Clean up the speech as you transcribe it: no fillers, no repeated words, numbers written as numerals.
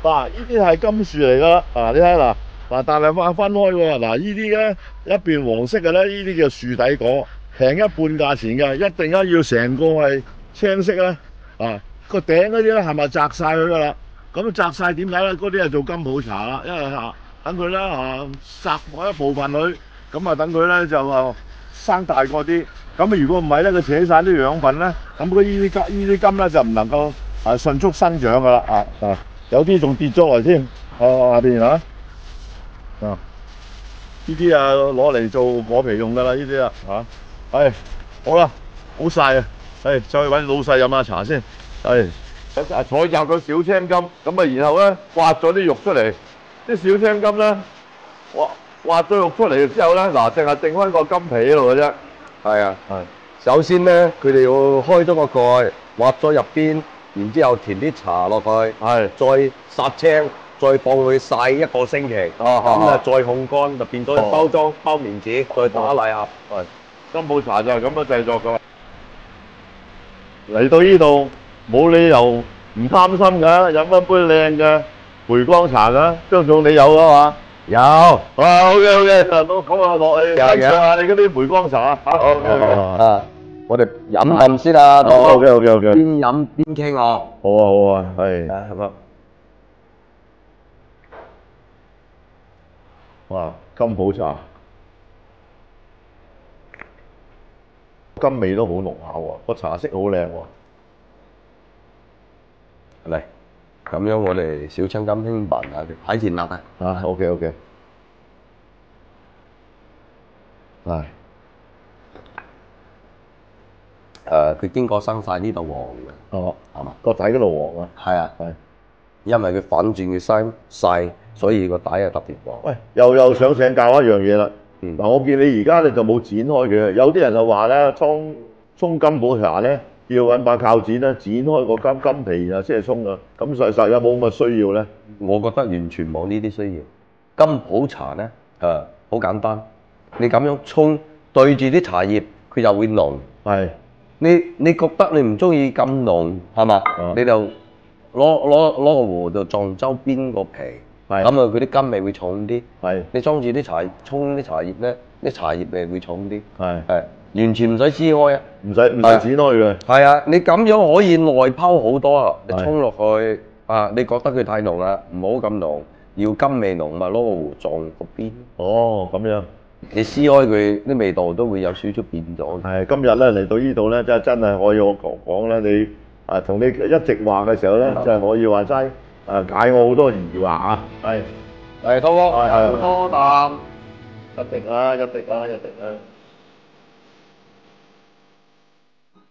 嗱，呢啲係金樹嚟噶啦，你睇嗱，但係分開喎，呢啲咧一邊黃色嘅咧，呢啲叫樹底果，平一半價錢嘅，一定要成個係青色咧，個頂嗰啲咧係咪摘晒佢噶啦？咁摘晒點解咧？嗰啲係做金普茶啦，因為等佢咧摘嗰一部分佢，咁等佢咧就生大個啲。咁如果唔係咧，佢扯晒啲養分咧，咁呢啲金咧就唔能夠迅速生長噶啦，有啲仲跌咗落嚟添，下邊呢啲攞嚟做果皮用噶啦，呢啲好啦，好曬啊，再去揾老細飲下茶先，採摘個小青金，咁然後咧挖咗啲肉出嚟，啲小青金咧挖咗肉出嚟之後咧，淨係剩翻個金皮喺度嘅啫。係啊，首先咧，佢哋要開咗個蓋，挖咗入邊，然之後填啲茶落去，再殺青，再放佢曬1個星期，咁再烘乾就變咗包裝包棉紙，再打禮盒。金普茶就係咁樣製作噶。嚟到呢度冇理由唔貪心㗎，飲一杯靚嘅梅江茶㗎，張總你有啊嘛？有。OK，都講下落去，介紹下你嗰啲梅江茶我哋飲啖先啦。OK，邊飲邊傾啊。好啊，係。係啊。哇，金普茶，金味都好濃厚喎，個茶色好靚喎。嚟，咁樣我哋小青金興辦下佢，喺前立啊。OK。係。佢經過生曬呢度黃嘅。係嘛？個底嗰度黃啊。係啊。因為佢反轉嘅曬，所以個底係特別黃。喂，又想請教一樣嘢啦。我見你而家就冇剪開佢，有啲人就話咧，沖金普茶咧要揾把鉸剪咧剪開個金皮，然後先係沖啊。咁實際有冇咁嘅需要咧？我覺得完全冇呢啲需要。金普茶咧，好簡單，你咁樣沖對住啲茶葉，佢就會濃。你覺得你唔中意咁濃係嘛？你就攞個壺度撞周邊個皮，咁佢啲金味會重啲。你裝住啲茶沖啲茶葉咧，啲茶葉味會重啲。完全唔使撕開啊！唔使剪開嘅。係啊，你咁樣可以內泡好多啊！你沖落去你覺得佢太濃啦，唔好咁濃，要金味濃咪攞個壺撞個邊。咁樣。你撕開佢啲味道都會有少少變咗。今日咧嚟到呢度咧，真係可以我講咧，你同你一直話嘅時候咧，真係可以話齋解我好多疑惑啊！嚟，滔哥，多啖。一滴啊！